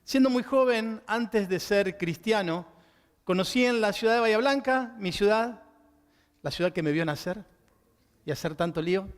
Siendo muy joven, antes de ser cristiano, conocí en la ciudad de Bahía Blanca, mi ciudad, la ciudad que me vio nacer y hacer tanto lío.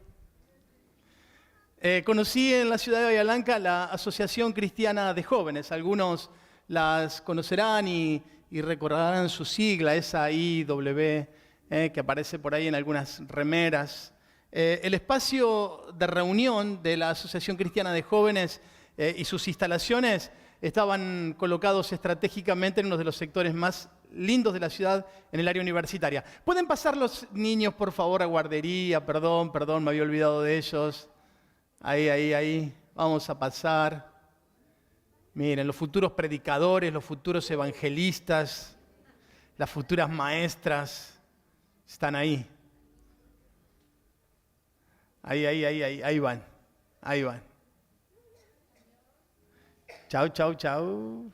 Conocí en la ciudad de Bahía Blanca la Asociación Cristiana de Jóvenes. Algunos las conocerán y recordarán su sigla, esa IW, que aparece por ahí en algunas remeras. El espacio de reunión de la Asociación Cristiana de Jóvenes y sus instalaciones estaban colocados estratégicamente en uno de los sectores más lindos de la ciudad, en el área universitaria. ¿Pueden pasar los niños, por favor, a guardería? Perdón, me había olvidado de ellos. Ahí. Vamos a pasar. Miren, los futuros predicadores, los futuros evangelistas, las futuras maestras, están ahí. Ahí van. Chau.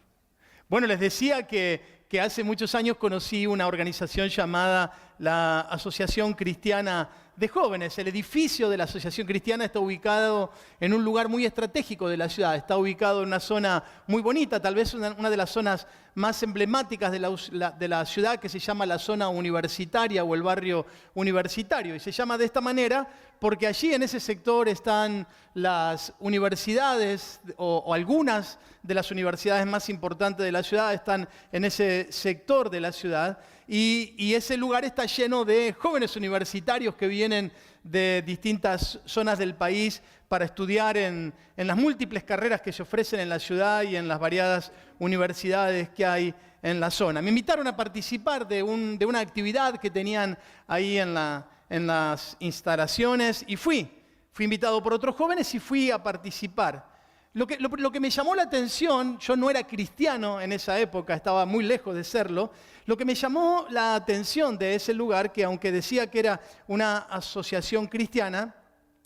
Bueno, les decía que hace muchos años conocí una organización llamada la Asociación Cristiana de Jóvenes. El edificio de la Asociación Cristiana está ubicado en un lugar muy estratégico de la ciudad. Está ubicado en una zona muy bonita, tal vez una de las zonas más emblemáticas de la ciudad, que se llama la zona universitaria o el barrio universitario. Y se llama de esta manera porque allí en ese sector están las universidades o algunas de las universidades más importantes de la ciudad están en ese sector de la ciudad. Y ese lugar está lleno de jóvenes universitarios que vienen de distintas zonas del país para estudiar en las múltiples carreras que se ofrecen en la ciudad y en las variadas universidades que hay en la zona. Me invitaron a participar de una actividad que tenían ahí en las instalaciones y fui invitado por otros jóvenes y fui a participar. Lo que me llamó la atención, yo no era cristiano en esa época, estaba muy lejos de serlo. Lo que me llamó la atención de ese lugar, que aunque decía que era una asociación cristiana,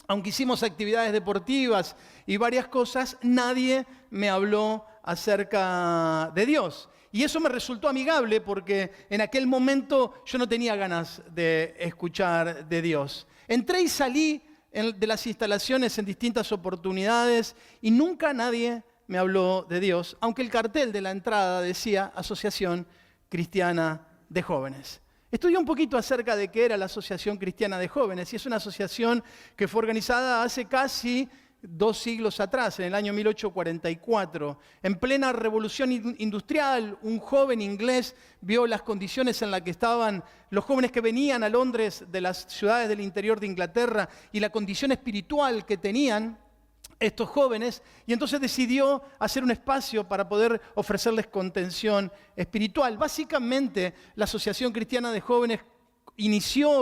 aunque hicimos actividades deportivas y varias cosas, nadie me habló acerca de Dios. Y eso me resultó amigable porque en aquel momento yo no tenía ganas de escuchar de Dios. Entré y salí de las instalaciones en distintas oportunidades y nunca nadie me habló de Dios, aunque el cartel de la entrada decía Asociación Cristiana de Jóvenes. Estudié un poquito acerca de qué era la Asociación Cristiana de Jóvenes y es una asociación que fue organizada hace casi 2 siglos atrás, en el año 1844. En plena revolución industrial, un joven inglés vio las condiciones en las que estaban los jóvenes que venían a Londres de las ciudades del interior de Inglaterra y la condición espiritual que tenían estos jóvenes, y entonces decidió hacer un espacio para poder ofrecerles contención espiritual. Básicamente, la Asociación Cristiana de Jóvenes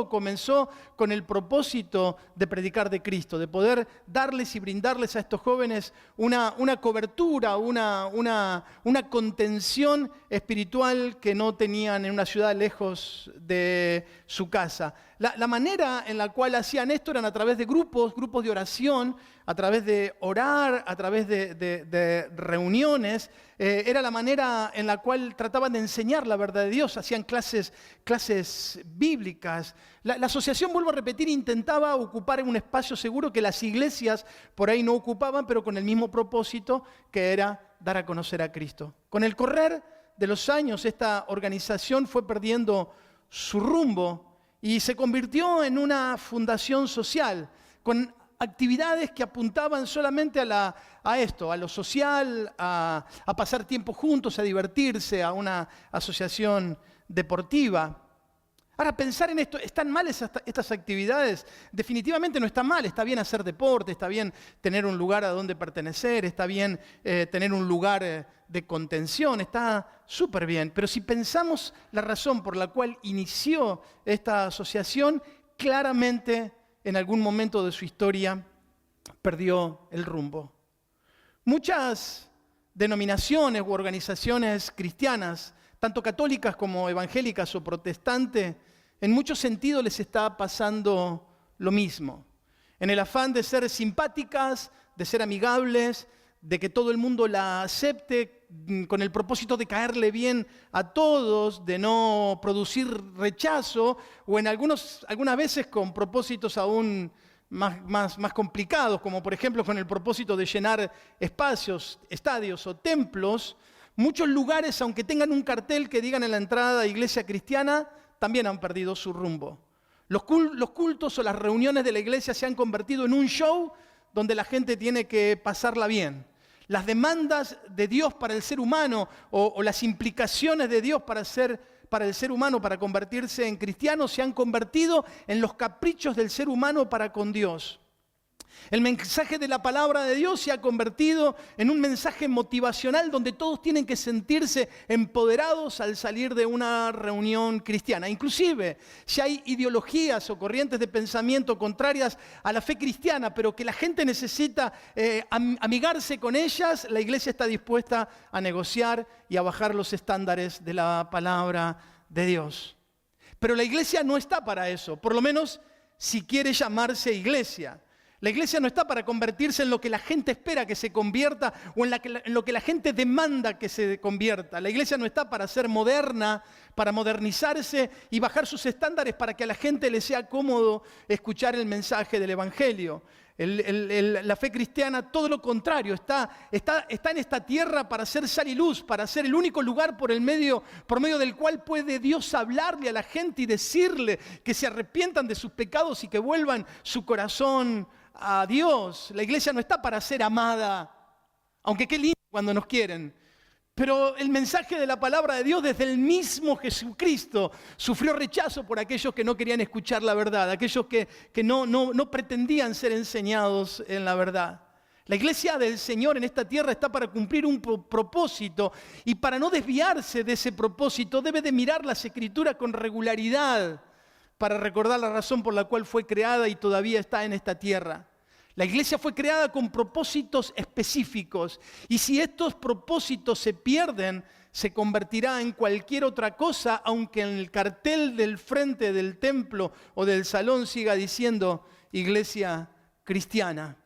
comenzó con el propósito de predicar de Cristo, de poder darles y brindarles a estos jóvenes una cobertura, una contención espiritual que no tenían en una ciudad lejos de su casa. La manera en la cual hacían esto eran a través de grupos de oración, a través de orar, a través de reuniones. Era la manera en la cual trataban de enseñar la verdad de Dios. Hacían clases bíblicas. La asociación, vuelvo a repetir, intentaba ocupar un espacio seguro que las iglesias por ahí no ocupaban, pero con el mismo propósito, que era dar a conocer a Cristo. Con el correr de los años, esta organización fue perdiendo su rumbo y se convirtió en una fundación social, con actividades que apuntaban solamente a esto, a lo social, a pasar tiempo juntos, a divertirse, a una asociación deportiva. Ahora, pensar en esto, ¿están mal estas actividades? Definitivamente no está mal, está bien hacer deporte, está bien tener un lugar a donde pertenecer, está bien tener un lugar de contención, está súper bien. Pero si pensamos la razón por la cual inició esta asociación, claramente en algún momento de su historia perdió el rumbo. Muchas denominaciones u organizaciones cristianas, tanto católicas como evangélicas o protestantes, en muchos sentidos les está pasando lo mismo. En el afán de ser simpáticas, de ser amigables, de que todo el mundo la acepte, con el propósito de caerle bien a todos, de no producir rechazo, o en algunas veces con propósitos aún más complicados, como por ejemplo con el propósito de llenar espacios, estadios o templos, muchos lugares, aunque tengan un cartel que digan en la entrada iglesia cristiana, también han perdido su rumbo. Los cultos o las reuniones de la iglesia se han convertido en un show donde la gente tiene que pasarla bien. Las demandas de Dios para el ser humano o las implicaciones de Dios para el ser humano para convertirse en cristiano se han convertido en los caprichos del ser humano para con Dios. El mensaje de la palabra de Dios se ha convertido en un mensaje motivacional donde todos tienen que sentirse empoderados al salir de una reunión cristiana. Inclusive, si hay ideologías o corrientes de pensamiento contrarias a la fe cristiana, pero que la gente necesita amigarse con ellas, la iglesia está dispuesta a negociar y a bajar los estándares de la palabra de Dios. Pero la iglesia no está para eso, por lo menos si quiere llamarse iglesia. La iglesia no está para convertirse en lo que la gente espera que se convierta o en lo que la gente demanda que se convierta. La iglesia no está para ser moderna, para modernizarse y bajar sus estándares para que a la gente le sea cómodo escuchar el mensaje del Evangelio. La fe cristiana, todo lo contrario, está en esta tierra para ser sal y luz, para ser el único lugar por medio del cual puede Dios hablarle a la gente y decirle que se arrepientan de sus pecados y que vuelvan su corazón a Dios. La iglesia no está para ser amada, aunque qué lindo cuando nos quieren. Pero el mensaje de la palabra de Dios desde el mismo Jesucristo sufrió rechazo por aquellos que no querían escuchar la verdad, aquellos que no pretendían ser enseñados en la verdad. La iglesia del Señor en esta tierra está para cumplir un propósito y para no desviarse de ese propósito debe de mirar las Escrituras con regularidad para recordar la razón por la cual fue creada y todavía está en esta tierra. La iglesia fue creada con propósitos específicos y si estos propósitos se pierden, se convertirá en cualquier otra cosa, aunque en el cartel del frente del templo o del salón siga diciendo iglesia cristiana.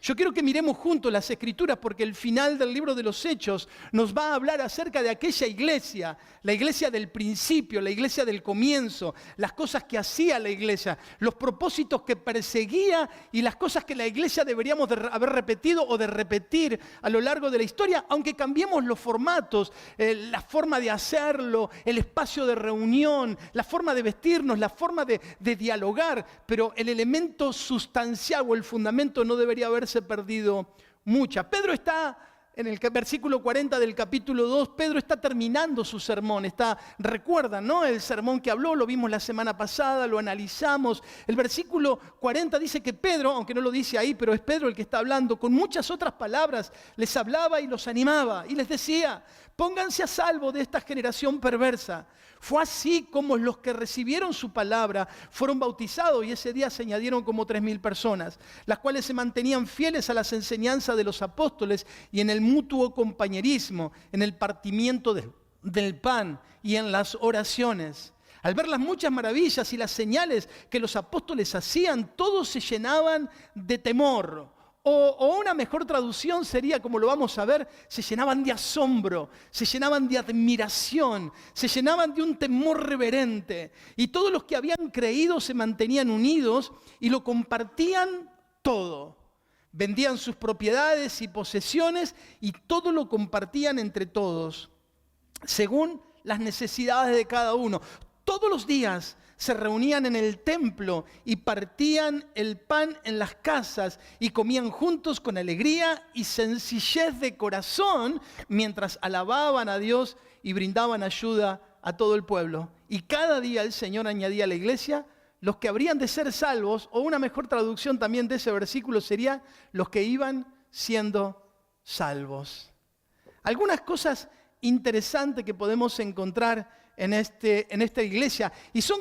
Yo quiero que miremos juntos las Escrituras porque el final del libro de los Hechos nos va a hablar acerca de aquella iglesia, la iglesia del principio, la iglesia del comienzo, las cosas que hacía la iglesia, los propósitos que perseguía y las cosas que la iglesia deberíamos de haber repetido o de repetir a lo largo de la historia, aunque cambiemos los formatos, la forma de hacerlo, el espacio de reunión, la forma de vestirnos, la forma de dialogar, pero el elemento sustancial o el fundamento no debería haberse perdido mucha. Pedro está en el versículo 40 del capítulo 2, Pedro está terminando su sermón, recuerdan, ¿no? El sermón que habló, lo vimos la semana pasada, lo analizamos. El versículo 40 dice que Pedro, aunque no lo dice ahí, pero es Pedro el que está hablando, con muchas otras palabras les hablaba y los animaba y les decía, pónganse a salvo de esta generación perversa. Fue así como los que recibieron su palabra fueron bautizados y ese día se añadieron como 3.000 personas, las cuales se mantenían fieles a las enseñanzas de los apóstoles y en el mutuo compañerismo, en el partimiento del pan y en las oraciones. Al ver las muchas maravillas y las señales que los apóstoles hacían, todos se llenaban de temor. O una mejor traducción sería, como lo vamos a ver, se llenaban de asombro, se llenaban de admiración, se llenaban de un temor reverente. Y todos los que habían creído se mantenían unidos y lo compartían todo. Vendían sus propiedades y posesiones y todo lo compartían entre todos, según las necesidades de cada uno. Todos los días se reunían en el templo y partían el pan en las casas y comían juntos con alegría y sencillez de corazón mientras alababan a Dios y brindaban ayuda a todo el pueblo. Y cada día el Señor añadía a la iglesia los que habrían de ser salvos, o una mejor traducción también de ese versículo sería los que iban siendo salvos. Algunas cosas interesantes que podemos encontrar en esta iglesia y es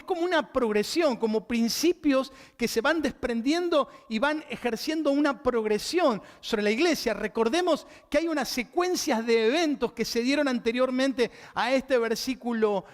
como una progresión, como principios que se van desprendiendo y van ejerciendo una progresión sobre la iglesia. Recordemos que hay unas secuencias de eventos que se dieron anteriormente a este versículo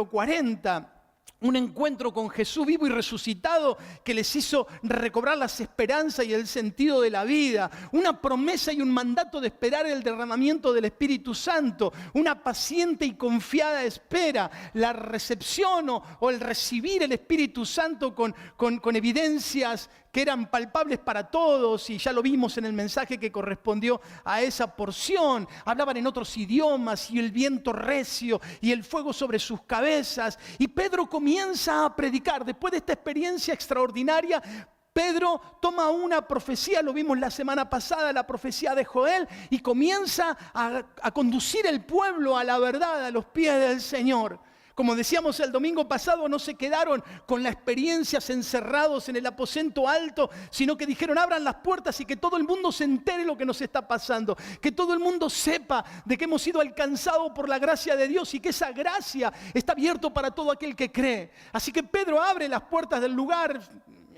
40. un encuentro con Jesús vivo y resucitado que les hizo recobrar las esperanzas y el sentido de la vida. Una promesa y un mandato de esperar el derramamiento del Espíritu Santo. Una paciente y confiada espera. La recepción o el recibir el Espíritu Santo con evidencias que eran palpables para todos, y ya lo vimos en el mensaje que correspondió a esa porción. Hablaban en otros idiomas y el viento recio y el fuego sobre sus cabezas. Y Pedro comienza a predicar. Después de esta experiencia extraordinaria, Pedro toma una profecía, lo vimos la semana pasada, la profecía de Joel, y comienza a conducir el pueblo a la verdad, a los pies del Señor. Como decíamos el domingo pasado, no se quedaron con las experiencias encerrados en el aposento alto, sino que dijeron: abran las puertas y que todo el mundo se entere lo que nos está pasando. Que todo el mundo sepa de que hemos sido alcanzados por la gracia de Dios y que esa gracia está abierta para todo aquel que cree. Así que Pedro abre las puertas del lugar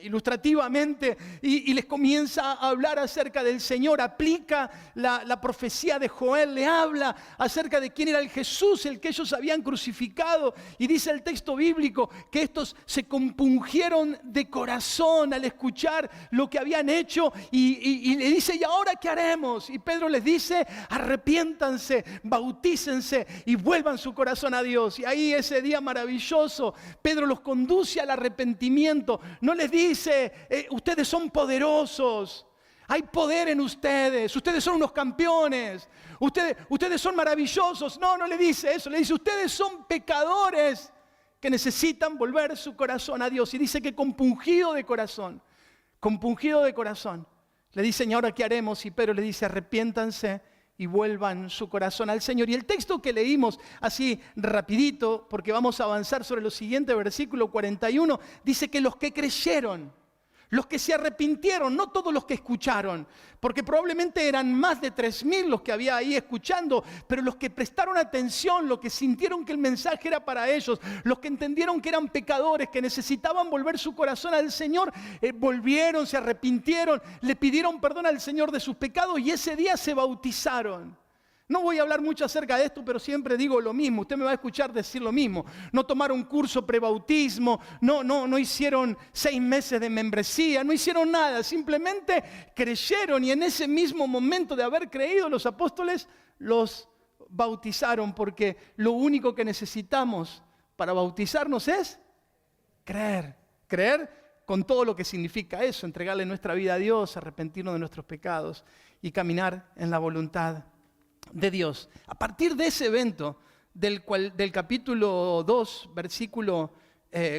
ilustrativamente y les comienza a hablar acerca del Señor. Aplica la profecía de Joel, le habla acerca de quién era el Jesús, el que ellos habían crucificado, y dice el texto bíblico que estos se compungieron de corazón al escuchar lo que habían hecho, y le dice: ¿y ahora qué haremos? Y Pedro les dice: arrepiéntanse, bautícense y vuelvan su corazón a Dios. Y ahí, ese día maravilloso, Pedro los conduce al arrepentimiento. No les dice: ustedes son poderosos, hay poder en ustedes, ustedes son unos campeones, ustedes son maravillosos. No le dice eso, le dice: ustedes son pecadores que necesitan volver su corazón a Dios. Y dice que compungido de corazón, le dicen: ¿y ahora qué haremos? Y Pedro le dice: arrepiéntanse y vuelvan su corazón al Señor. Y el texto que leímos así rapidito, porque vamos a avanzar sobre lo siguiente, versículo 41, dice que los que creyeron, los que se arrepintieron, no todos los que escucharon, porque probablemente eran más de 3.000 los que había ahí escuchando, pero los que prestaron atención, los que sintieron que el mensaje era para ellos, los que entendieron que eran pecadores, que necesitaban volver su corazón al Señor, volvieron, se arrepintieron, le pidieron perdón al Señor de sus pecados y ese día se bautizaron. No voy a hablar mucho acerca de esto, pero siempre digo lo mismo. Usted me va a escuchar decir lo mismo. No tomaron curso prebautismo, no hicieron 6 meses de membresía, no hicieron nada. Simplemente creyeron, y en ese mismo momento de haber creído, los apóstoles los bautizaron, porque lo único que necesitamos para bautizarnos es creer. Creer con todo lo que significa eso, entregarle nuestra vida a Dios, arrepentirnos de nuestros pecados y caminar en la voluntad de Dios. A partir de ese evento del capítulo 2, versículo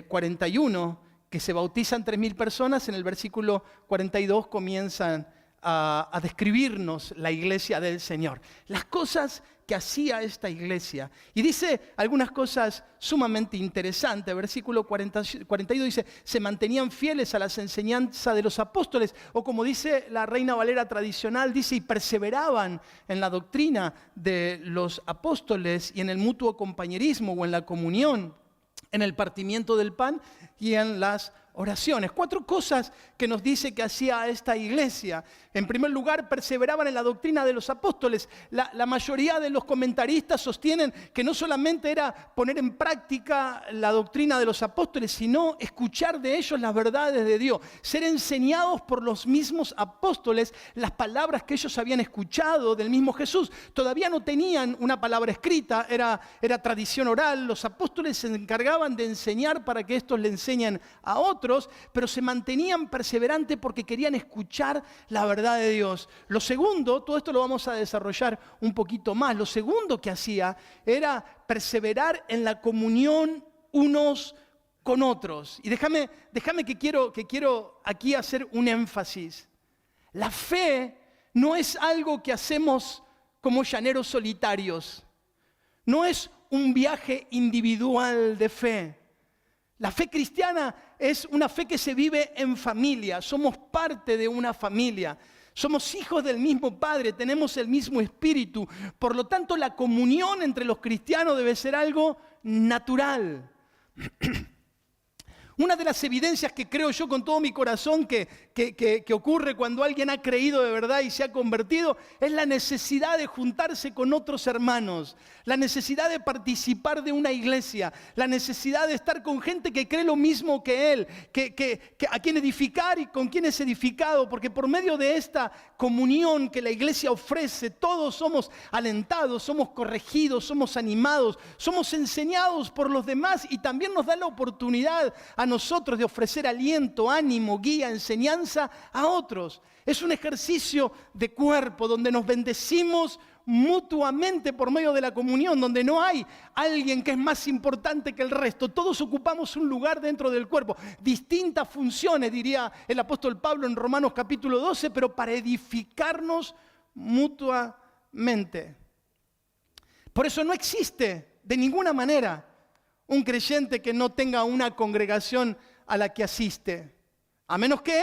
41, que se bautizan 3.000 personas, en el versículo 42 comienzan a describirnos la iglesia del Señor, las cosas que hacía esta iglesia. Y dice algunas cosas sumamente interesantes. Versículo 42 dice: se mantenían fieles a las enseñanzas de los apóstoles, o como dice la Reina Valera tradicional, dice: y perseveraban en la doctrina de los apóstoles y en el mutuo compañerismo o en la comunión, en el partimiento del pan y en las oraciones. 4 cosas que nos dice que hacía esta iglesia. En primer lugar, perseveraban en la doctrina de los apóstoles. La mayoría de los comentaristas sostienen que no solamente era poner en práctica la doctrina de los apóstoles, sino escuchar de ellos las verdades de Dios, ser enseñados por los mismos apóstoles las palabras que ellos habían escuchado del mismo Jesús. Todavía no tenían una palabra escrita, era tradición oral. Los apóstoles se encargaban de enseñar para que estos le enseñen a otros, pero se mantenían perseverantes porque querían escuchar la verdad de Dios. Lo segundo, todo esto lo vamos a desarrollar un poquito más, lo segundo que hacía era perseverar en la comunión unos con otros. Y déjame que quiero aquí hacer un énfasis. La fe no es algo que hacemos como llaneros solitarios, no es un viaje individual de fe. La fe cristiana es una fe que se vive en familia. Somos parte de una familia. Somos hijos del mismo Padre, tenemos el mismo Espíritu. Por lo tanto, la comunión entre los cristianos debe ser algo natural. Una de las evidencias que creo yo con todo mi corazón que ocurre cuando alguien ha creído de verdad y se ha convertido es la necesidad de juntarse con otros hermanos, la necesidad de participar de una iglesia, la necesidad de estar con gente que cree lo mismo que él, a quien edificar y con quien es edificado, porque por medio de esta comunión que la iglesia ofrece, todos somos alentados, somos corregidos, somos animados, somos enseñados por los demás y también nos da la oportunidad a nosotros de ofrecer aliento, ánimo, guía, enseñanza a otros. Es un ejercicio de cuerpo donde nos bendecimos mutuamente por medio de la comunión, donde no hay alguien que es más importante que el resto. Todos ocupamos un lugar dentro del cuerpo, distintas funciones, diría el apóstol Pablo en Romanos capítulo 12, pero para edificarnos mutuamente. Por eso no existe de ninguna manera un creyente que no tenga una congregación a la que asiste, a menos que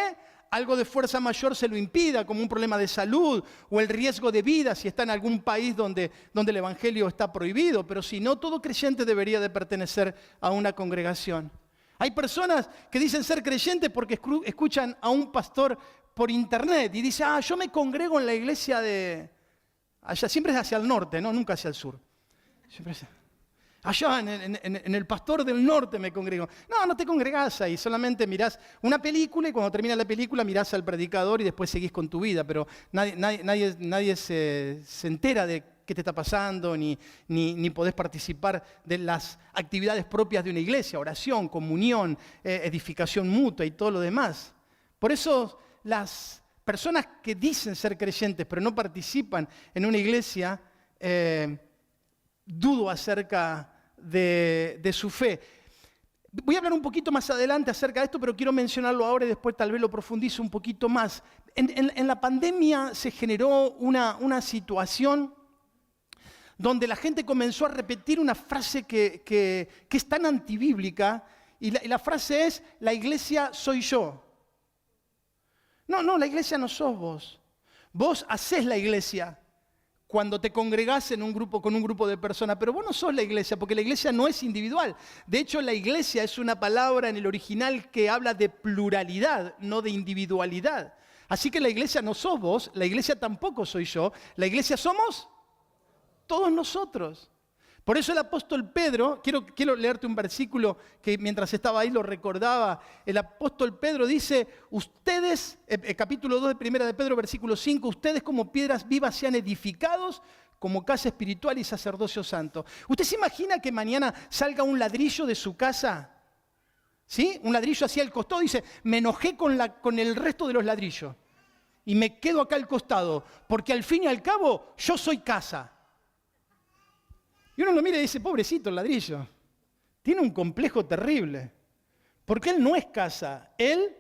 algo de fuerza mayor se lo impida, como un problema de salud o el riesgo de vida si está en algún país donde el evangelio está prohibido. Pero si no, todo creyente debería de pertenecer a una congregación. Hay personas que dicen ser creyentes porque escuchan a un pastor por internet y dicen, yo me congrego en la iglesia de... Allá, siempre es hacia el norte, ¿no? Nunca hacia el sur. Siempre es... Allá en el pastor del norte me congrego. No te congregás ahí, solamente mirás una película y cuando termina la película mirás al predicador y después seguís con tu vida, pero nadie se entera de qué te está pasando, ni podés participar de las actividades propias de una iglesia, oración, comunión, edificación mutua y todo lo demás. Por eso las personas que dicen ser creyentes pero no participan en una iglesia, dudo acerca de su fe. Voy a hablar un poquito más adelante acerca de esto, pero quiero mencionarlo ahora y después tal vez lo profundizo un poquito más. En la pandemia se generó una situación donde la gente comenzó a repetir una frase que es tan antibíblica, y la frase es, la iglesia soy yo. No, la iglesia no sos vos. Vos hacés la iglesia cuando te congregás en un grupo, con un grupo de personas, pero vos no sos la iglesia, porque la iglesia no es individual. De hecho, la iglesia es una palabra en el original que habla de pluralidad, no de individualidad. Así que la iglesia no sos vos, la iglesia tampoco soy yo, la iglesia somos todos nosotros. Por eso el apóstol Pedro, quiero leerte un versículo que mientras estaba ahí lo recordaba. El apóstol Pedro dice, ustedes, capítulo 2 de Primera de Pedro, versículo 5, ustedes como piedras vivas sean edificados como casa espiritual y sacerdocio santo. ¿Usted se imagina que mañana salga un ladrillo de su casa? ¿Sí? Un ladrillo hacia el costado, dice, me enojé con el resto de los ladrillos y me quedo acá al costado, porque al fin y al cabo yo soy casa. Y uno lo mira y dice, pobrecito el ladrillo, tiene un complejo terrible, porque él no es casa, él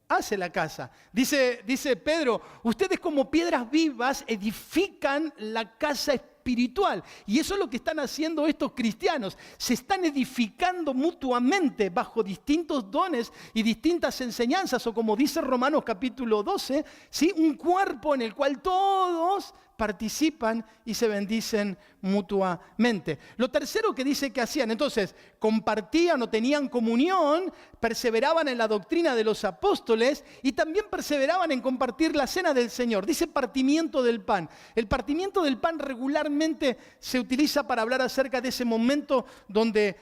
hace la casa. Dice Pedro, ustedes como piedras vivas edifican la casa espiritual. Y eso es lo que están haciendo estos cristianos. Se están edificando mutuamente bajo distintos dones y distintas enseñanzas, o como dice Romanos capítulo 12, ¿sí? Un cuerpo en el cual todos participan y se bendicen mutuamente. Lo tercero que dice que hacían, entonces, compartían o tenían comunión, perseveraban en la doctrina de los apóstoles y también perseveraban en compartir la cena del Señor. Dice partimiento del pan. El partimiento del pan regularmente se utiliza para hablar acerca de ese momento donde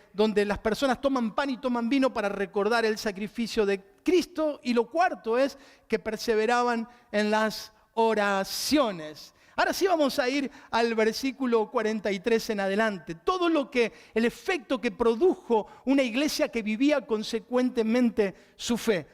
las personas toman pan y toman vino para recordar el sacrificio de Cristo. Y lo cuarto es que perseveraban en las oraciones. Ahora sí vamos a ir al versículo 43 en adelante. Todo el efecto que produjo una iglesia que vivía consecuentemente su fe.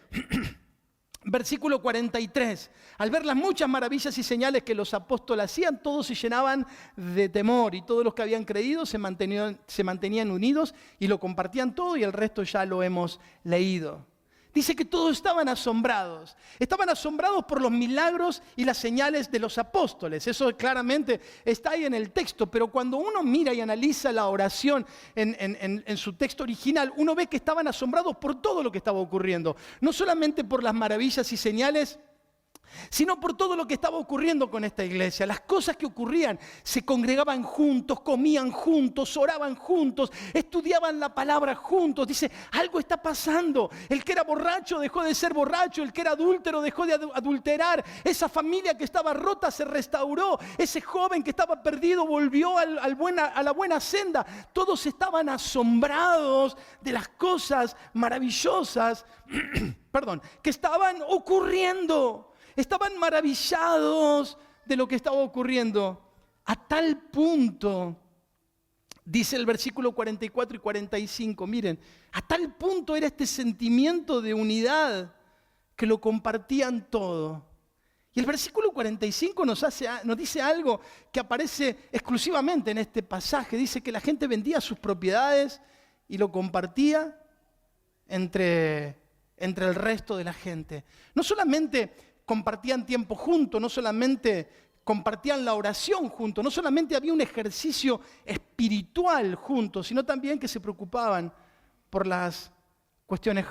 Versículo 43. Al ver las muchas maravillas y señales que los apóstoles hacían, todos se llenaban de temor y todos los que habían creído se mantenían unidos y lo compartían todo, y el resto ya lo hemos leído. Dice que todos estaban asombrados por los milagros y las señales de los apóstoles. Eso claramente está ahí en el texto, pero cuando uno mira y analiza la oración en su texto original, uno ve que estaban asombrados por todo lo que estaba ocurriendo. No solamente por las maravillas y señales sino por todo lo que estaba ocurriendo con esta iglesia. Las cosas que ocurrían, se congregaban juntos, comían juntos, oraban juntos, estudiaban la palabra juntos. Dice, algo está pasando. El que era borracho dejó de ser borracho, el que era adúltero dejó de adulterar. Esa familia que estaba rota se restauró. Ese joven que estaba perdido volvió a la buena senda. Todos estaban asombrados de las cosas maravillosas que estaban ocurriendo. Estaban maravillados de lo que estaba ocurriendo. A tal punto, dice el versículo 44 y 45, miren, a tal punto era este sentimiento de unidad que lo compartían todo. Y el versículo 45 nos dice algo que aparece exclusivamente en este pasaje. Dice que la gente vendía sus propiedades y lo compartía entre el resto de la gente. No solamente compartían tiempo juntos, no solamente compartían la oración juntos, no solamente había un ejercicio espiritual juntos, sino también que se preocupaban por las cuestiones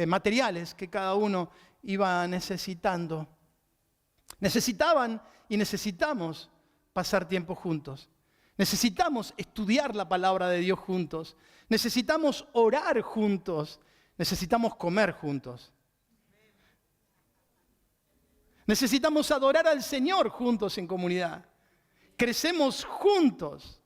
materiales que cada uno iba necesitando. Necesitaban y necesitamos pasar tiempo juntos. Necesitamos estudiar la palabra de Dios juntos. Necesitamos orar juntos. Necesitamos comer juntos. Necesitamos adorar al Señor juntos en comunidad. Crecemos juntos.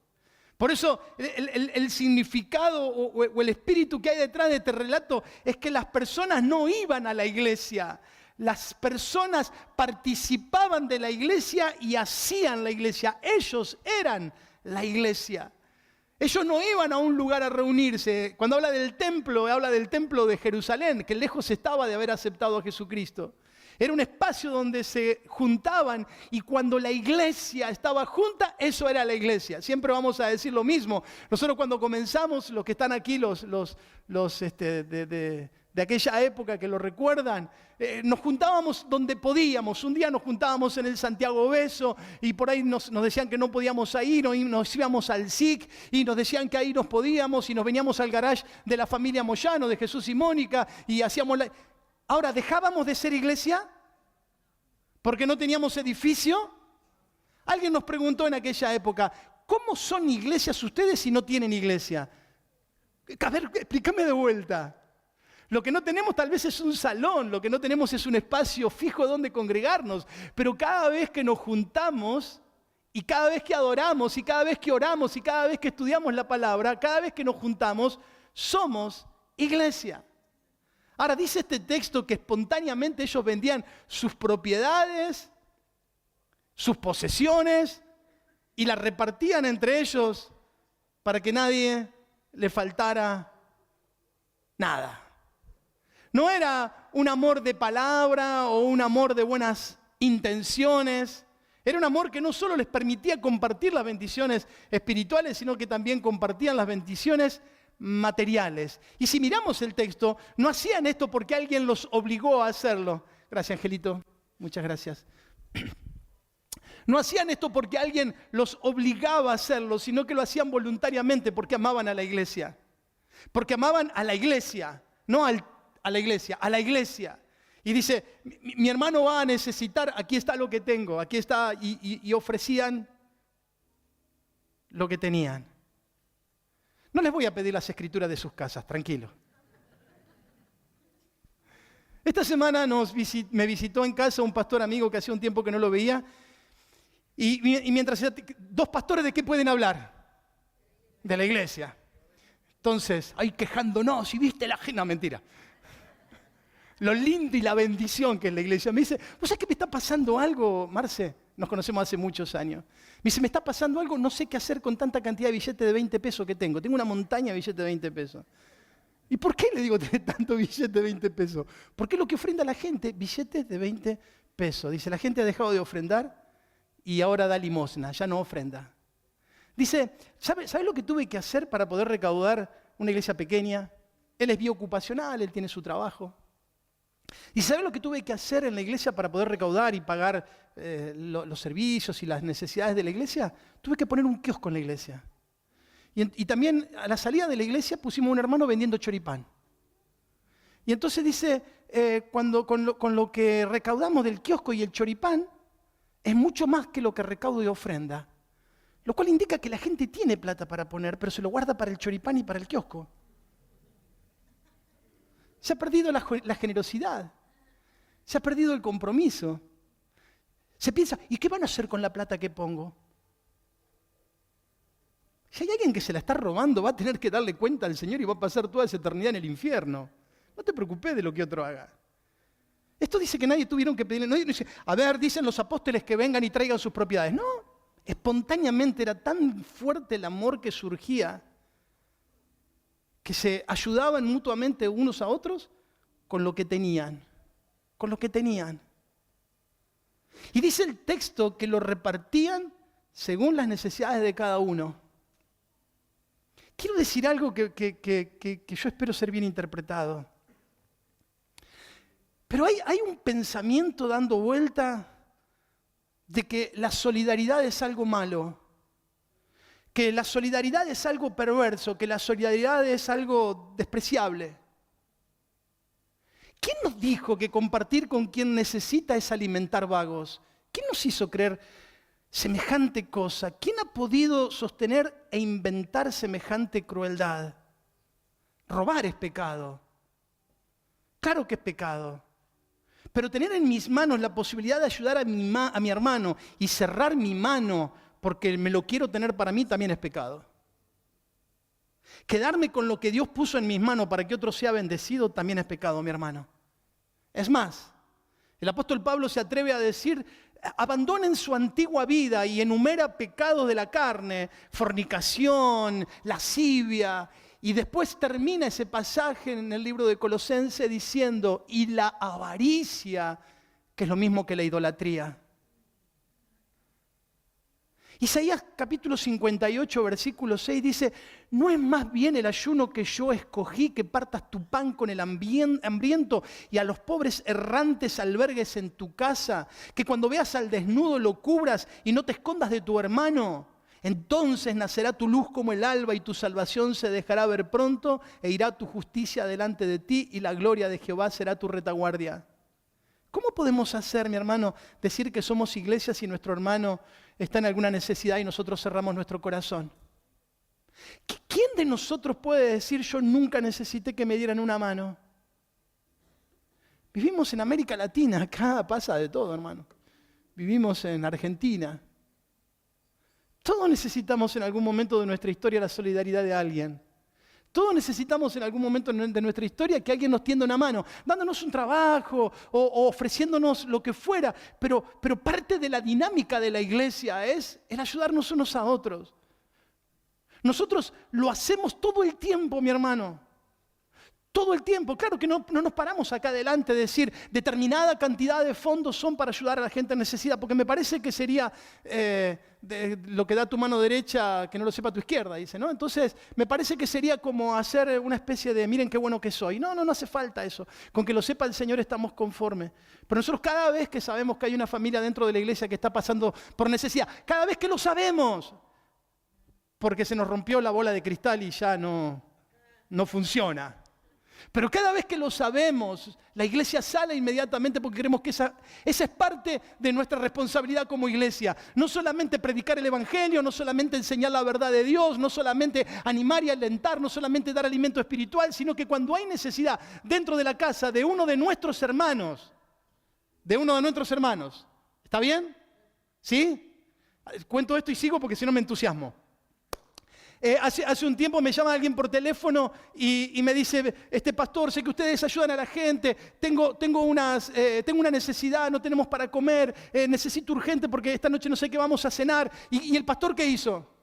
Por eso el significado o el espíritu que hay detrás de este relato es que las personas no iban a la iglesia. Las personas participaban de la iglesia y hacían la iglesia. Ellos eran la iglesia. Ellos no iban a un lugar a reunirse. Cuando habla del templo de Jerusalén, que lejos estaba de haber aceptado a Jesucristo. Era un espacio donde se juntaban y cuando la iglesia estaba junta, eso era la iglesia. Siempre vamos a decir lo mismo. Nosotros cuando comenzamos, los que están aquí, de aquella época que lo recuerdan, nos juntábamos donde podíamos. Un día nos juntábamos en el Santiago Beso y por ahí nos decían que no podíamos ir, nos íbamos al SIC y nos decían que ahí nos podíamos y nos veníamos al garage de la familia Moyano, de Jesús y Mónica y hacíamos la... Ahora, ¿dejábamos de ser iglesia? ¿Porque no teníamos edificio? Alguien nos preguntó en aquella época, ¿cómo son iglesias ustedes si no tienen iglesia? A ver, explícame de vuelta. Lo que no tenemos tal vez es un salón, lo que no tenemos es un espacio fijo donde congregarnos, pero cada vez que nos juntamos y cada vez que adoramos y cada vez que oramos y cada vez que estudiamos la palabra, cada vez que nos juntamos, somos iglesia. Ahora dice este texto que espontáneamente ellos vendían sus propiedades, sus posesiones y las repartían entre ellos para que nadie le faltara nada. No era un amor de palabra o un amor de buenas intenciones. Era un amor que no solo les permitía compartir las bendiciones espirituales, sino que también compartían las bendiciones materiales. Y si miramos el texto, no hacían esto porque alguien los obligó a hacerlo. Gracias, Angelito. Muchas gracias. No hacían esto porque alguien los obligaba a hacerlo, sino que lo hacían voluntariamente porque amaban a la iglesia. Porque amaban a la iglesia, no a la iglesia, a la iglesia. Y dice, mi hermano va a necesitar, aquí está lo que tengo, aquí está, y ofrecían lo que tenían. No les voy a pedir las escrituras de sus casas, tranquilo. Esta semana me visitó en casa un pastor amigo que hacía un tiempo que no lo veía. Y mientras dos pastores, ¿de qué pueden hablar? De la iglesia. Entonces, ahí quejándonos, y viste la gente, no, mentira. Lo lindo y la bendición que es la iglesia. Me dice, ¿vos sabés que me está pasando algo, Marce? Nos conocemos hace muchos años. Me dice, me está pasando algo, no sé qué hacer con tanta cantidad de billetes de 20 pesos que tengo. Tengo una montaña de billetes de 20 pesos. ¿Y por qué le digo tener tanto billete de 20 pesos? Porque lo que ofrenda la gente, billetes de 20 pesos. Dice, la gente ha dejado de ofrendar y ahora da limosna, ya no ofrenda. Dice, ¿sabes lo que tuve que hacer para poder recaudar una iglesia pequeña? Él es biocupacional, él tiene su trabajo. ¿Y sabe lo que tuve que hacer en la iglesia para poder recaudar y pagar los servicios y las necesidades de la iglesia? Tuve que poner un kiosco en la iglesia. Y también a la salida de la iglesia pusimos un hermano vendiendo choripán. Y entonces dice, con lo que recaudamos del kiosco y el choripán es mucho más que lo que recaudo de ofrenda. Lo cual indica que la gente tiene plata para poner, pero se lo guarda para el choripán y para el kiosco. Se ha perdido la generosidad. Se ha perdido el compromiso. Se piensa, ¿y qué van a hacer con la plata que pongo? Si hay alguien que se la está robando, va a tener que darle cuenta al Señor y va a pasar toda esa eternidad en el infierno. No te preocupes de lo que otro haga. Esto dice que nadie tuvieron que pedirle. No dice, a ver, dicen los apóstoles que vengan y traigan sus propiedades. No, espontáneamente era tan fuerte el amor que surgía que se ayudaban mutuamente unos a otros con lo que tenían. Con lo que tenían. Y dice el texto que lo repartían según las necesidades de cada uno. Quiero decir algo que yo espero ser bien interpretado. Pero hay un pensamiento dando vuelta de que la solidaridad es algo malo, que la solidaridad es algo perverso, que la solidaridad es algo despreciable. ¿Quién nos dijo que compartir con quien necesita es alimentar vagos? ¿Quién nos hizo creer semejante cosa? ¿Quién ha podido sostener e inventar semejante crueldad? Robar es pecado. Claro que es pecado. Pero tener en mis manos la posibilidad de ayudar a mi hermano y cerrar mi mano porque me lo quiero tener para mí también es pecado. Quedarme con lo que Dios puso en mis manos para que otro sea bendecido también es pecado, mi hermano. Es más, el apóstol Pablo se atreve a decir, abandonen su antigua vida y enumera pecados de la carne, fornicación, lascivia, y después termina ese pasaje en el libro de Colosenses diciendo, y la avaricia, que es lo mismo que la idolatría. Isaías capítulo 58, versículo 6 dice, ¿no es más bien el ayuno que yo escogí que partas tu pan con el hambriento y a los pobres errantes albergues en tu casa? Que cuando veas al desnudo lo cubras y no te escondas de tu hermano. Entonces nacerá tu luz como el alba y tu salvación se dejará ver pronto e irá tu justicia delante de ti y la gloria de Jehová será tu retaguardia. ¿Cómo podemos hacer, mi hermano, decir que somos iglesia si nuestro hermano está en alguna necesidad y nosotros cerramos nuestro corazón? ¿Quién de nosotros puede decir yo nunca necesité que me dieran una mano? Vivimos en América Latina, acá pasa de todo, hermano. Vivimos en Argentina. Todos necesitamos en algún momento de nuestra historia la solidaridad de alguien. Todos necesitamos en algún momento de nuestra historia que alguien nos tienda una mano, dándonos un trabajo o ofreciéndonos lo que fuera. Pero parte de la dinámica de la iglesia es el ayudarnos unos a otros. Nosotros lo hacemos todo el tiempo, mi hermano. Todo el tiempo. Claro que no nos paramos acá adelante de decir determinada cantidad de fondos son para ayudar a la gente en necesidad, porque me parece que sería de lo que da tu mano derecha que no lo sepa tu izquierda, dice, ¿no? Entonces, me parece que sería como hacer una especie de miren qué bueno que soy. No hace falta eso. Con que lo sepa el Señor estamos conformes. Pero nosotros cada vez que sabemos que hay una familia dentro de la iglesia que está pasando por necesidad, cada vez que lo sabemos, porque se nos rompió la bola de cristal y ya no funciona. Pero cada vez que lo sabemos, la iglesia sale inmediatamente porque creemos que esa es parte de nuestra responsabilidad como iglesia. No solamente predicar el evangelio, no solamente enseñar la verdad de Dios, no solamente animar y alentar, no solamente dar alimento espiritual, sino que cuando hay necesidad dentro de la casa de uno de nuestros hermanos, ¿está bien? ¿Sí? Cuento esto y sigo porque si no me entusiasmo. Hace un tiempo me llama alguien por teléfono y me dice, pastor, sé que ustedes ayudan a la gente, tengo una necesidad, no tenemos para comer, necesito urgente porque esta noche no sé qué vamos a cenar. ¿Y el pastor qué hizo?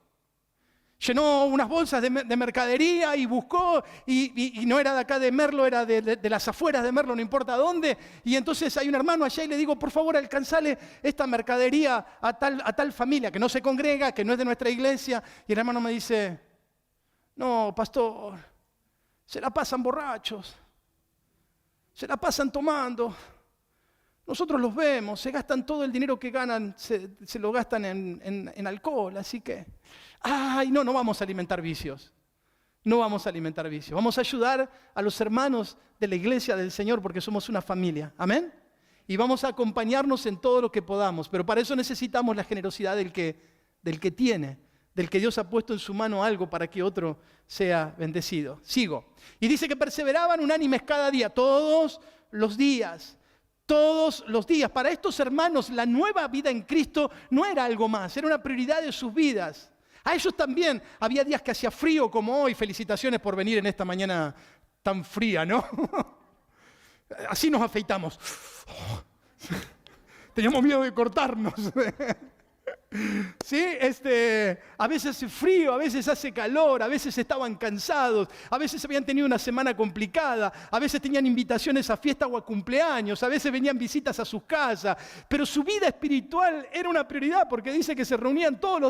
Llenó unas bolsas de mercadería y buscó, y no era de acá de Merlo, era de las afueras de Merlo, no importa dónde. Y entonces hay un hermano allá y le digo, por favor, alcanzale esta mercadería a tal familia que no se congrega, que no es de nuestra iglesia. Y el hermano me dice, no, pastor, se la pasan borrachos, se la pasan tomando. Nosotros los vemos, se gastan todo el dinero que ganan, se lo gastan en alcohol, así que, no vamos a alimentar vicios. No vamos a alimentar vicios. Vamos a ayudar a los hermanos de la iglesia del Señor porque somos una familia. ¿Amén? Y vamos a acompañarnos en todo lo que podamos. Pero para eso necesitamos la generosidad del que tiene, del que Dios ha puesto en su mano algo para que otro sea bendecido. Sigo. Y dice que perseveraban unánimes cada día, todos los días. Todos los días. Para estos hermanos la nueva vida en Cristo no era algo más, era una prioridad de sus vidas. A ellos también había días que hacía frío como hoy. Felicitaciones por venir en esta mañana tan fría, ¿no? Así nos afeitamos. Teníamos miedo de cortarnos. ¿Sí? A veces hace frío, a veces hace calor, a veces estaban cansados, a veces habían tenido una semana complicada, a veces tenían invitaciones a fiesta o a cumpleaños, a veces venían visitas a sus casas, pero su vida espiritual era una prioridad porque dice que se reunían todos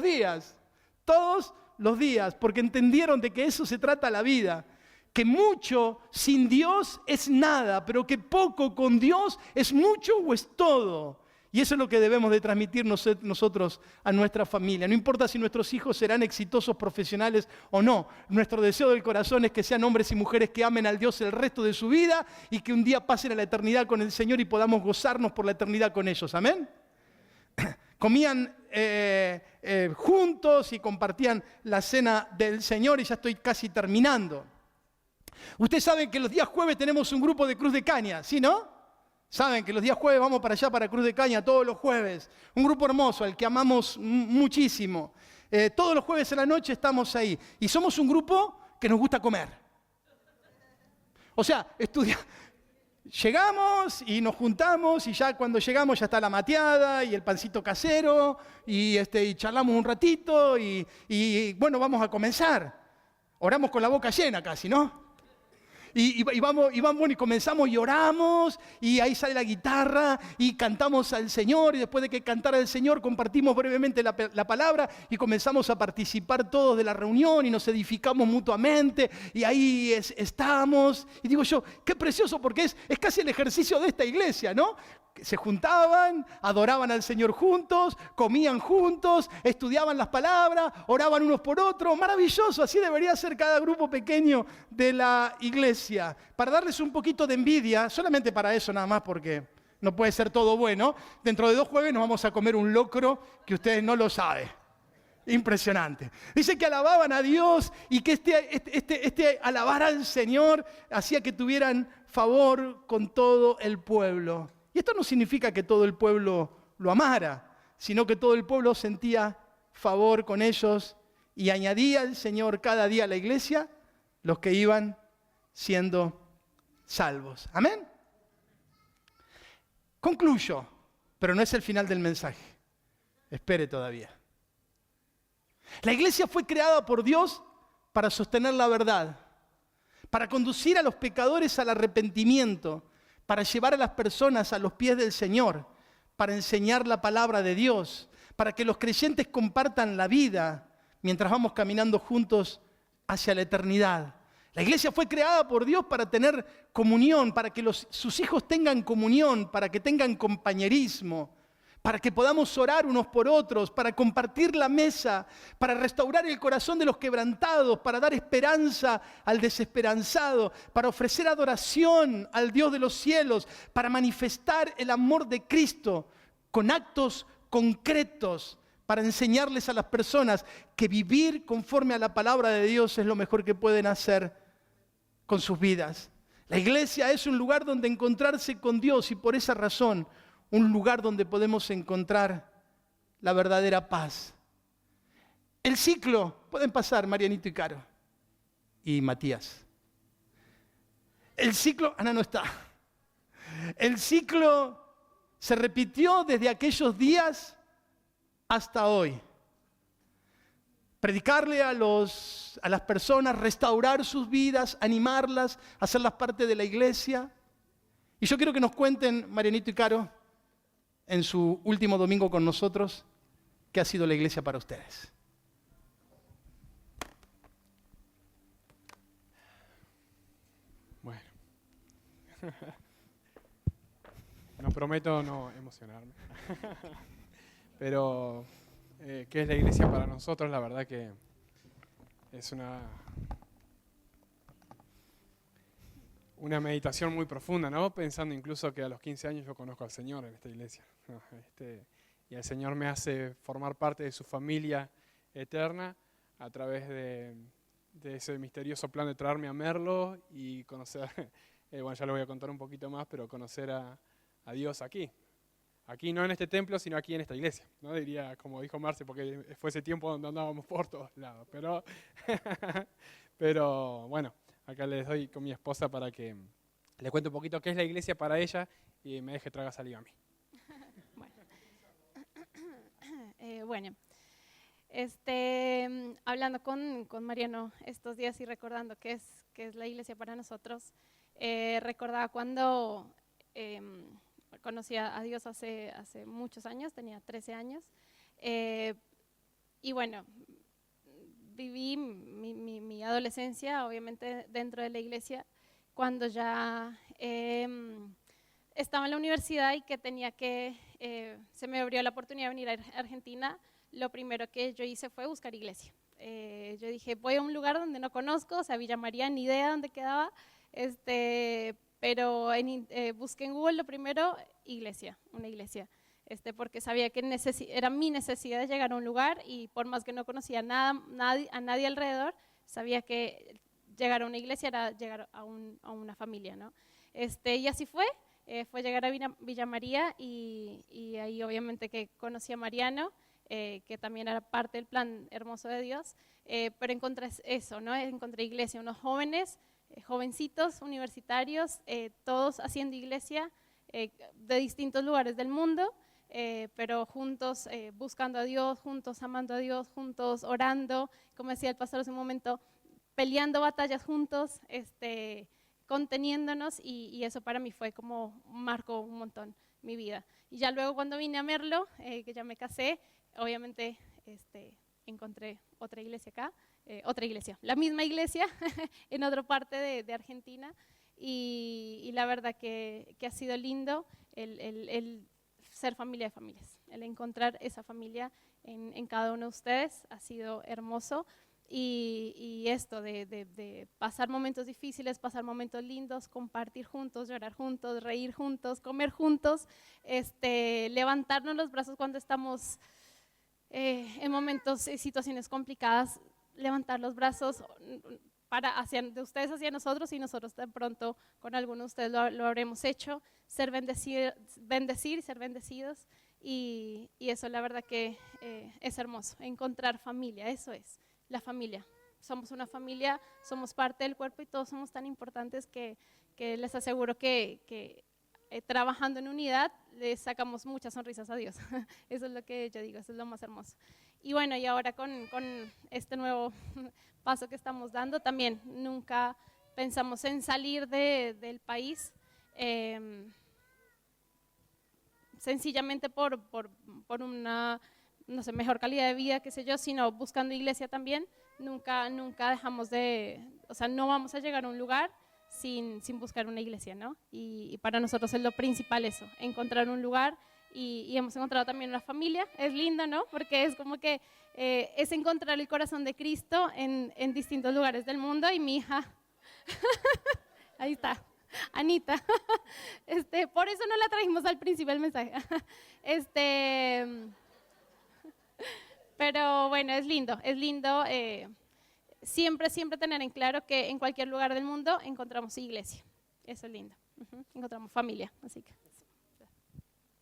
los días, porque entendieron de que eso se trata la vida, que mucho sin Dios es nada, pero que poco con Dios es mucho o es todo. Y eso es lo que debemos de transmitir nosotros a nuestra familia. No importa si nuestros hijos serán exitosos profesionales o no. Nuestro deseo del corazón es que sean hombres y mujeres que amen al Dios el resto de su vida y que un día pasen a la eternidad con el Señor y podamos gozarnos por la eternidad con ellos. ¿Amén? Comían juntos y compartían la cena del Señor y ya estoy casi terminando. Ustedes saben que los días jueves tenemos un grupo de Cruz de Caña, ¿sí, no? Saben que los días jueves vamos para allá, para Cruz de Caña, todos los jueves. Un grupo hermoso, al que amamos muchísimo. Todos los jueves en la noche estamos ahí. Y somos un grupo que nos gusta comer. O sea, llegamos y nos juntamos y ya cuando llegamos ya está la mateada y el pancito casero y charlamos un ratito y bueno, vamos a comenzar. Oramos con la boca llena casi, ¿no? Y comenzamos y oramos, y ahí sale la guitarra, y cantamos al Señor, y después de que cantar al Señor, compartimos brevemente la palabra, y comenzamos a participar todos de la reunión, y nos edificamos mutuamente, y ahí estamos. Y digo yo, qué precioso, porque es casi el ejercicio de esta iglesia, ¿no? Se juntaban, adoraban al Señor juntos, comían juntos, estudiaban las palabras, oraban unos por otros. Maravilloso, así debería ser cada grupo pequeño de la iglesia. Para darles un poquito de envidia, solamente para eso nada más, porque no puede ser todo bueno, dentro de 2 jueves nos vamos a comer un locro que ustedes no lo saben. Impresionante. Dice que alababan a Dios y que este alabar al Señor hacía que tuvieran favor con todo el pueblo. Y esto no significa que todo el pueblo lo amara, sino que todo el pueblo sentía favor con ellos y añadía el Señor cada día a la iglesia los que iban siendo salvos. ¿Amén? Concluyo, pero no es el final del mensaje. Espere todavía. La iglesia fue creada por Dios para sostener la verdad, para conducir a los pecadores al arrepentimiento, para llevar a las personas a los pies del Señor, para enseñar la palabra de Dios, para que los creyentes compartan la vida mientras vamos caminando juntos hacia la eternidad. La iglesia fue creada por Dios para tener comunión, para que sus hijos tengan comunión, para que tengan compañerismo, para que podamos orar unos por otros, para compartir la mesa, para restaurar el corazón de los quebrantados, para dar esperanza al desesperanzado, para ofrecer adoración al Dios de los cielos, para manifestar el amor de Cristo con actos concretos, para enseñarles a las personas que vivir conforme a la palabra de Dios es lo mejor que pueden hacer con sus vidas. La iglesia es un lugar donde encontrarse con Dios y por esa razón un lugar donde podemos encontrar la verdadera paz. El ciclo, pueden pasar Marianito y Caro y Matías. El ciclo, Ana no está. El ciclo se repitió desde aquellos días hasta hoy. Predicarle a las personas, restaurar sus vidas, animarlas, hacerlas parte de la iglesia. Y yo quiero que nos cuenten, Marianito y Caro, en su último domingo con nosotros, ¿qué ha sido la iglesia para ustedes? Bueno, no prometo no emocionarme, pero ¿qué es la iglesia para nosotros? La verdad que es una una meditación muy profunda, ¿no? Pensando incluso que a los 15 años yo conozco al Señor en esta iglesia, ¿no? Y el Señor me hace formar parte de su familia eterna a través de ese misterioso plan de traerme a Merlo y conocer, bueno, ya lo voy a contar un poquito más, pero conocer a Dios aquí. Aquí no en este templo, sino aquí en esta iglesia, ¿no? Diría, como dijo Marce, porque fue ese tiempo donde andábamos por todos lados. Pero bueno, acá les doy con mi esposa para que le cuente un poquito qué es la iglesia para ella y me deje tragar saliva a mí. Bueno, hablando con Mariano estos días y recordando qué es la iglesia para nosotros, recordaba cuando conocí a Dios hace muchos años, tenía 13 años, y bueno, viví mi adolescencia obviamente dentro de la iglesia, cuando ya estaba en la universidad y que se me abrió la oportunidad de venir a Argentina. Lo primero que yo hice fue buscar iglesia. Yo dije, voy a un lugar donde no conozco, o sea, Villa María, ni idea dónde quedaba, pero busqué en Google lo primero, una iglesia, porque sabía que era mi necesidad de llegar a un lugar y por más que no conocía a nadie alrededor, sabía que llegar a una iglesia era llegar a una familia, ¿no? Y así fue llegar a Villa María y ahí obviamente que conocí a Mariano, que también era parte del plan hermoso de Dios, pero encontré eso, ¿no? Encontré iglesia, unos jóvenes, jovencitos universitarios, todos haciendo iglesia de distintos lugares del mundo, pero juntos buscando a Dios, juntos amando a Dios, juntos orando, como decía el pastor hace un momento, peleando batallas juntos, conteniéndonos, y eso para mí fue como marcó un montón mi vida. Y ya luego cuando vine a Merlo, que ya me casé, obviamente encontré otra iglesia acá, la misma iglesia en otra parte de Argentina, y la verdad que ha sido lindo el ser familia de familias, el encontrar esa familia en cada uno de ustedes ha sido hermoso. Y esto de pasar momentos difíciles, pasar momentos lindos, compartir juntos, llorar juntos, reír juntos, comer juntos, levantarnos los brazos cuando estamos en momentos y situaciones complicadas, levantar los brazos de ustedes hacia nosotros, y nosotros de pronto con algunos de ustedes lo habremos hecho, bendecir y ser bendecidos, y eso la verdad que es hermoso, encontrar familia, eso es. La familia. Somos una familia, somos parte del cuerpo y todos somos tan importantes que les aseguro que trabajando en unidad le sacamos muchas sonrisas a Dios. Eso es lo que yo digo, eso es lo más hermoso. Y bueno, y ahora con este nuevo paso que estamos dando, también nunca pensamos en salir del país, sencillamente por una, no sé, mejor calidad de vida, qué sé yo, sino buscando iglesia también. Nunca dejamos o sea, no vamos a llegar a un lugar sin buscar una iglesia, ¿no? Y para nosotros es lo principal eso, encontrar un lugar, y hemos encontrado también una familia. Es lindo, ¿no? Porque es como que es encontrar el corazón de Cristo en distintos lugares del mundo, y mi hija, ahí está, Anita, por eso no la trajimos al principio del mensaje, pero bueno, es lindo, siempre tener en claro que en cualquier lugar del mundo encontramos iglesia, eso es lindo, encontramos familia, así que.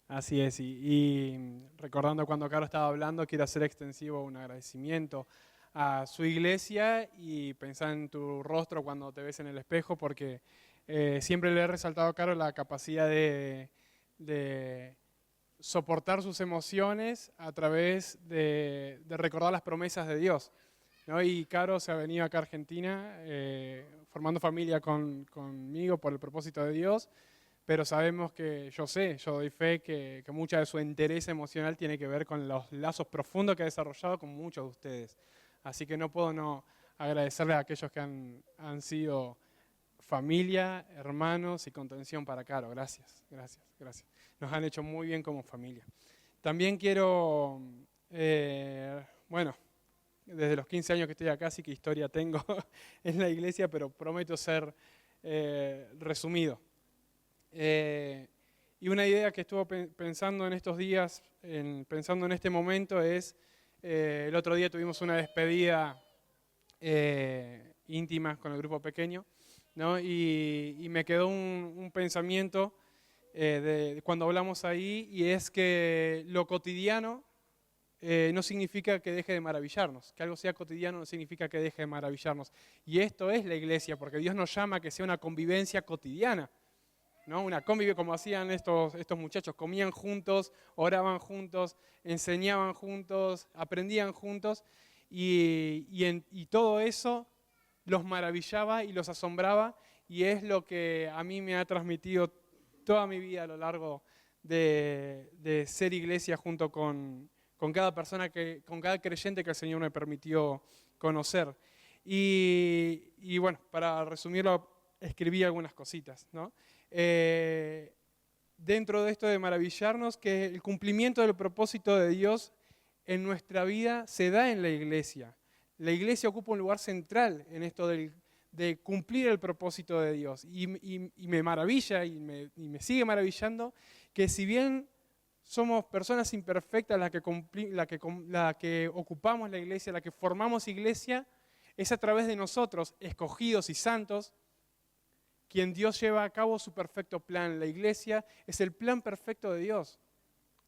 Así es, y recordando cuando Caro estaba hablando, quiero hacer extensivo un agradecimiento a su iglesia y pensar en tu rostro cuando te ves en el espejo, porque siempre le he resaltado a Caro la capacidad de soportar sus emociones a través de recordar las promesas de Dios, ¿no? Y Caro se ha venido acá a Argentina formando familia conmigo por el propósito de Dios, pero sabemos que, yo doy fe que mucha de su interés emocional tiene que ver con los lazos profundos que ha desarrollado con muchos de ustedes. Así que no puedo no agradecerle a aquellos que han sido familia, hermanos y contención para Caro. Gracias. Nos han hecho muy bien como familia. También quiero, bueno, desde los 15 años que estoy acá, sí que historia tengo en la iglesia, pero prometo ser resumido. Y una idea que estuve pensando en estos días, pensando en este momento, es, el otro día tuvimos una despedida íntima con el grupo pequeño, ¿no? Y me quedó un pensamiento de cuando hablamos ahí, y es que lo cotidiano no significa que deje de maravillarnos. Que algo sea cotidiano no significa que deje de maravillarnos. Y esto es la iglesia, porque Dios nos llama a que sea una convivencia cotidiana, ¿no? Una convivencia como hacían estos muchachos, comían juntos, oraban juntos, enseñaban juntos, aprendían juntos, y todo eso los maravillaba y los asombraba, y es lo que a mí me ha transmitido toda mi vida a lo largo de ser iglesia junto con cada persona, con cada creyente que el Señor me permitió conocer. Y bueno, para resumirlo, escribí algunas cositas, ¿no? Dentro de esto de maravillarnos, que el cumplimiento del propósito de Dios en nuestra vida se da en la iglesia. La iglesia ocupa un lugar central en esto de cumplir el propósito de Dios. Y me maravilla y me sigue maravillando que si bien somos personas imperfectas la que ocupamos la iglesia, la que formamos iglesia, es a través de nosotros, escogidos y santos, quien Dios lleva a cabo su perfecto plan. La iglesia es el plan perfecto de Dios.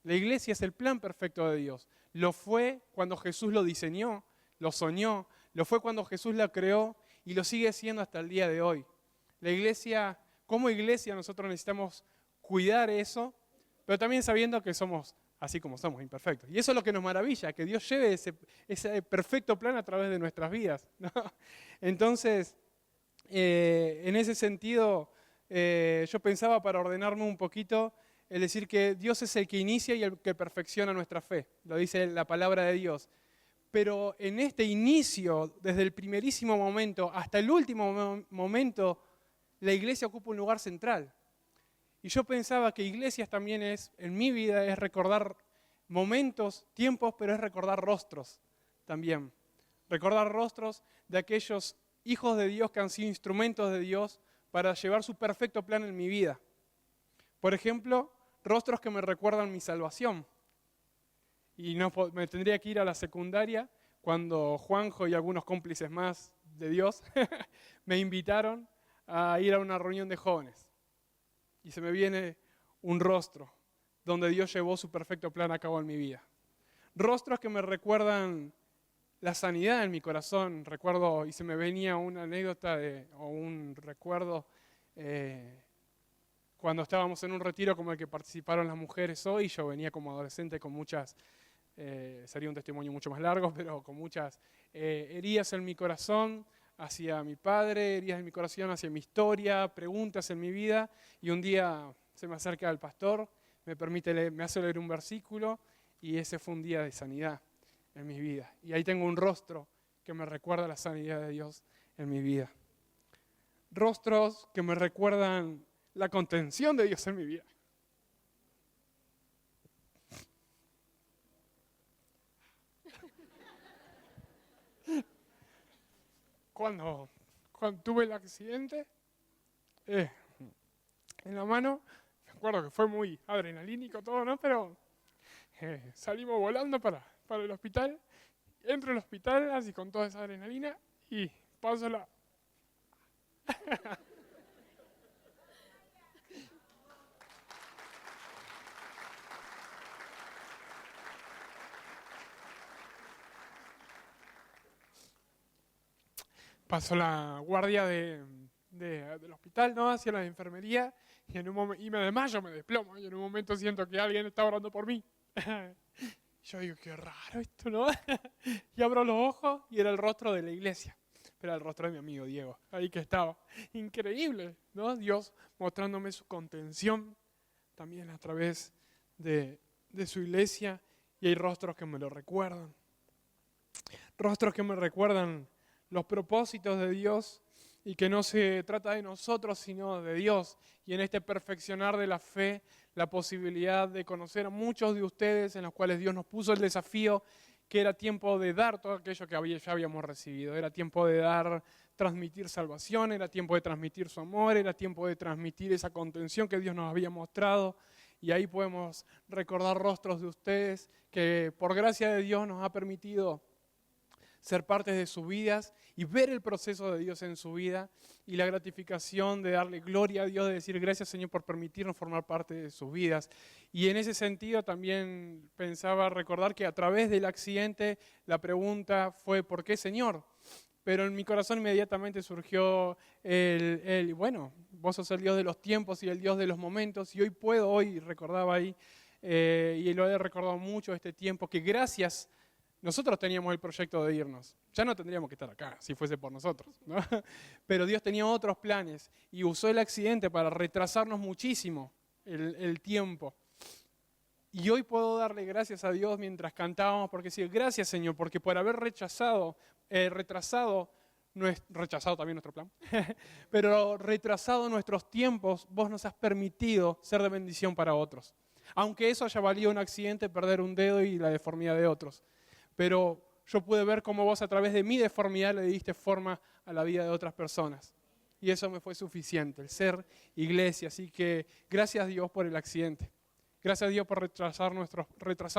La iglesia es el plan perfecto de Dios. Lo fue cuando Jesús lo diseñó, lo soñó, lo fue cuando Jesús la creó y lo sigue siendo hasta el día de hoy. La iglesia, como iglesia, nosotros necesitamos cuidar eso, pero también sabiendo que somos así como somos, imperfectos. Y eso es lo que nos maravilla, que Dios lleve ese perfecto plan a través de nuestras vidas, ¿no? Entonces, en ese sentido, yo pensaba, para ordenarme un poquito, es decir, que Dios es el que inicia y el que perfecciona nuestra fe. Lo dice la palabra de Dios. Pero en este inicio, desde el primerísimo momento hasta el último momento, la iglesia ocupa un lugar central. Y yo pensaba que iglesias también en mi vida, es recordar momentos, tiempos, pero es recordar rostros también. Recordar rostros de aquellos hijos de Dios que han sido instrumentos de Dios para llevar su perfecto plan en mi vida. Por ejemplo, rostros que me recuerdan mi salvación. Y no me tendría que ir a la secundaria cuando Juanjo y algunos cómplices más de Dios me invitaron a ir a una reunión de jóvenes. Y se me viene un rostro donde Dios llevó su perfecto plan a cabo en mi vida. Rostros que me recuerdan la sanidad en mi corazón. Recuerdo, y se me venía una anécdota o un recuerdo cuando estábamos en un retiro como el que participaron las mujeres hoy. Yo venía como adolescente con muchas, sería un testimonio mucho más largo, pero con muchas heridas en mi corazón hacia mi padre, heridas en mi corazón hacia mi historia, preguntas en mi vida. Y un día se me acerca el pastor, me hace leer un versículo, y ese fue un día de sanidad en mi vida. Y ahí tengo un rostro que me recuerda la sanidad de Dios en mi vida. Rostros que me recuerdan la contención de Dios en mi vida. Cuando tuve el accidente, en la mano, me acuerdo que fue muy adrenalínico todo, ¿no? Pero salimos volando para el hospital, entro al hospital así con toda esa adrenalina y paso la... Paso la guardia del hospital, ¿no? Hacia la enfermería, y me desmayo, me desplomo, y en un momento siento que alguien está orando por mí. Yo digo, qué raro esto, ¿no? Y abro los ojos y era el rostro de la iglesia. Pero era el rostro de mi amigo Diego, ahí que estaba. Increíble, ¿no? Dios mostrándome su contención también a través de su iglesia, y hay rostros que me lo recuerdan. Rostros que me recuerdan los propósitos de Dios, y que no se trata de nosotros, sino de Dios. Y en este perfeccionar de la fe, la posibilidad de conocer a muchos de ustedes, en los cuales Dios nos puso el desafío que era tiempo de dar todo aquello que ya habíamos recibido. Era tiempo de dar, transmitir salvación, era tiempo de transmitir su amor, era tiempo de transmitir esa contención que Dios nos había mostrado. Y ahí podemos recordar rostros de ustedes que por gracia de Dios nos ha permitido ser parte de sus vidas y ver el proceso de Dios en su vida y la gratificación de darle gloria a Dios, de decir gracias Señor por permitirnos formar parte de sus vidas. Y en ese sentido también pensaba recordar que a través del accidente la pregunta fue ¿por qué Señor? Pero en mi corazón inmediatamente surgió bueno, vos sos el Dios de los tiempos y el Dios de los momentos, y hoy recordaba ahí, y lo he recordado mucho este tiempo, que gracias, nosotros teníamos el proyecto de irnos. Ya no tendríamos que estar acá si fuese por nosotros, ¿no? Pero Dios tenía otros planes y usó el accidente para retrasarnos muchísimo el tiempo. Y hoy puedo darle gracias a Dios mientras cantábamos, porque decir, gracias Señor, porque por haber retrasado también nuestro plan, pero retrasado nuestros tiempos, vos nos has permitido ser de bendición para otros. Aunque eso haya valido un accidente, perder un dedo y la deformidad de otros. Pero yo pude ver cómo vos a través de mi deformidad le diste forma a la vida de otras personas. Y eso me fue suficiente, el ser iglesia. Así que gracias a Dios por el accidente. Gracias a Dios por retrasar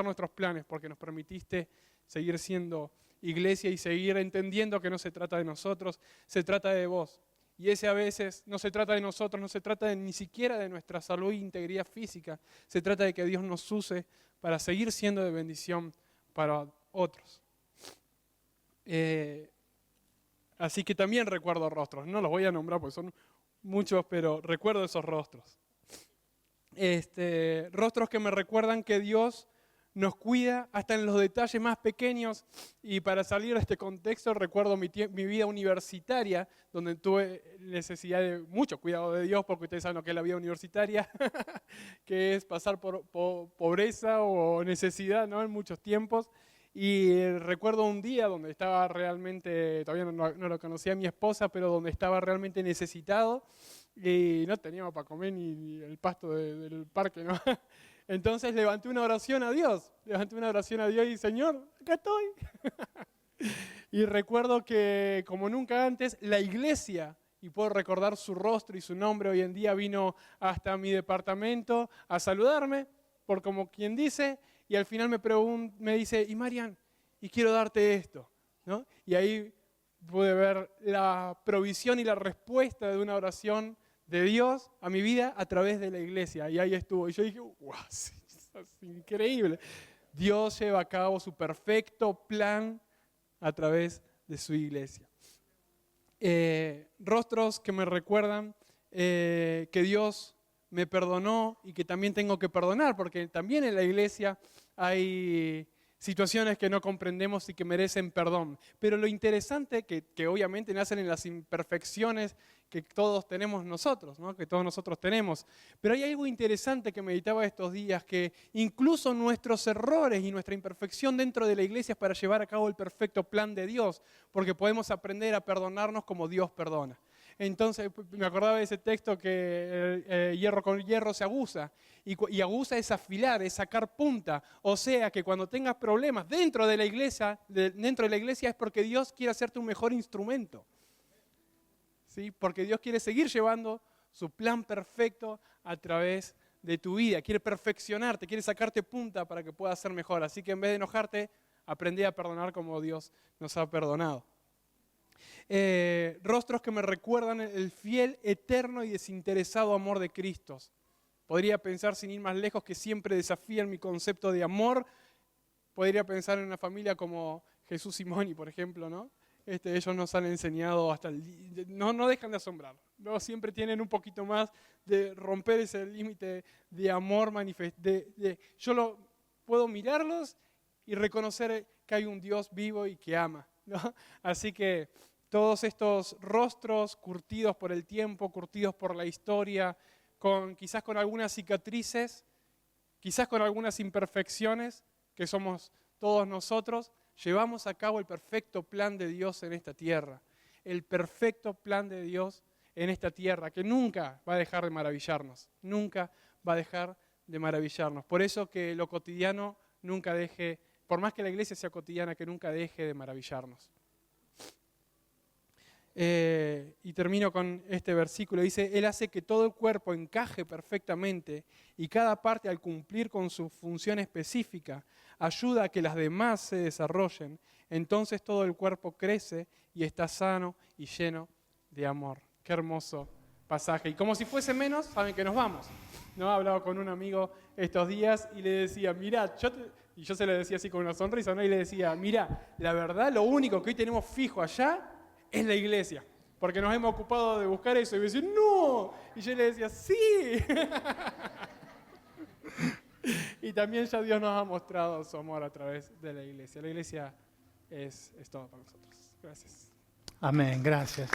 nuestros planes, porque nos permitiste seguir siendo iglesia y seguir entendiendo que no se trata de nosotros, se trata de vos. Y ese a veces no se trata de nosotros, no se trata ni siquiera de nuestra salud e integridad física. Se trata de que Dios nos use para seguir siendo de bendición para otros. Así que también recuerdo rostros. No los voy a nombrar porque son muchos, pero recuerdo esos rostros. Rostros que me recuerdan que Dios nos cuida hasta en los detalles más pequeños. Y para salir de este contexto recuerdo mi vida universitaria, donde tuve necesidad de mucho cuidado de Dios, porque ustedes saben lo que es la vida universitaria, que es pasar por pobreza o necesidad, ¿no? En muchos tiempos. Y recuerdo un día donde estaba realmente, todavía no lo conocía a mi esposa, pero donde estaba realmente necesitado y no teníamos para comer ni el pasto del parque, ¿no? Entonces levanté una oración a Dios y Señor, acá estoy. Y recuerdo que como nunca antes la iglesia, y puedo recordar su rostro y su nombre hoy en día, vino hasta mi departamento a saludarme, por como quien dice, y al final me dice, y Marian, y quiero darte esto, ¿no? Y ahí pude ver la provisión y la respuesta de una oración de Dios a mi vida a través de la iglesia. Y ahí estuvo. Y yo dije, wow, es increíble. Dios lleva a cabo su perfecto plan a través de su iglesia. Rostros que me recuerdan que Dios me perdonó y que también tengo que perdonar, porque también en la iglesia hay situaciones que no comprendemos y que merecen perdón. Pero lo interesante, que obviamente nacen en las imperfecciones que todos tenemos nosotros, ¿no? Que todos nosotros tenemos. Pero hay algo interesante que meditaba estos días, que incluso nuestros errores y nuestra imperfección dentro de la iglesia es para llevar a cabo el perfecto plan de Dios, porque podemos aprender a perdonarnos como Dios perdona. Entonces me acordaba de ese texto que hierro con hierro se aguza, y aguza es afilar, es sacar punta. O sea que cuando tengas problemas dentro de la iglesia es porque Dios quiere hacerte un mejor instrumento. ¿Sí? Porque Dios quiere seguir llevando su plan perfecto a través de tu vida, quiere perfeccionarte, quiere sacarte punta para que puedas ser mejor. Así que en vez de enojarte, aprende a perdonar como Dios nos ha perdonado. Rostros que me recuerdan el fiel, eterno y desinteresado amor de Cristo. Podría pensar, sin ir más lejos, que siempre desafían mi concepto de amor. Podría pensar en una familia como Jesús y Moni, por ejemplo, ¿no? Ellos nos han enseñado hasta no dejan de asombrar, ¿no? Siempre tienen un poquito más de romper ese límite de amor yo puedo mirarlos y reconocer que hay un Dios vivo y que ama, ¿no? Así que todos estos rostros curtidos por el tiempo, curtidos por la historia, quizás con algunas cicatrices, quizás con algunas imperfecciones, que somos todos nosotros, llevamos a cabo el perfecto plan de Dios en esta tierra. El perfecto plan de Dios en esta tierra, que nunca va a dejar de maravillarnos. Nunca va a dejar de maravillarnos. Por eso que lo cotidiano nunca deje por más que la iglesia sea cotidiana, que nunca deje de maravillarnos. Y termino con este versículo. Dice, Él hace que todo el cuerpo encaje perfectamente y cada parte al cumplir con su función específica ayuda a que las demás se desarrollen. Entonces todo el cuerpo crece y está sano y lleno de amor. Qué hermoso pasaje. Y como si fuese menos, saben que nos vamos. ¿No? He hablado con un amigo estos días y le decía, mirá, y yo se lo decía así con una sonrisa, ¿no? Y le decía, mirá, la verdad lo único que hoy tenemos fijo allá es la iglesia, porque nos hemos ocupado de buscar eso. Y me decía, no, y yo le decía, sí. Y también ya Dios nos ha mostrado su amor a través de la iglesia. La iglesia es todo para nosotros. Gracias. Amén, gracias.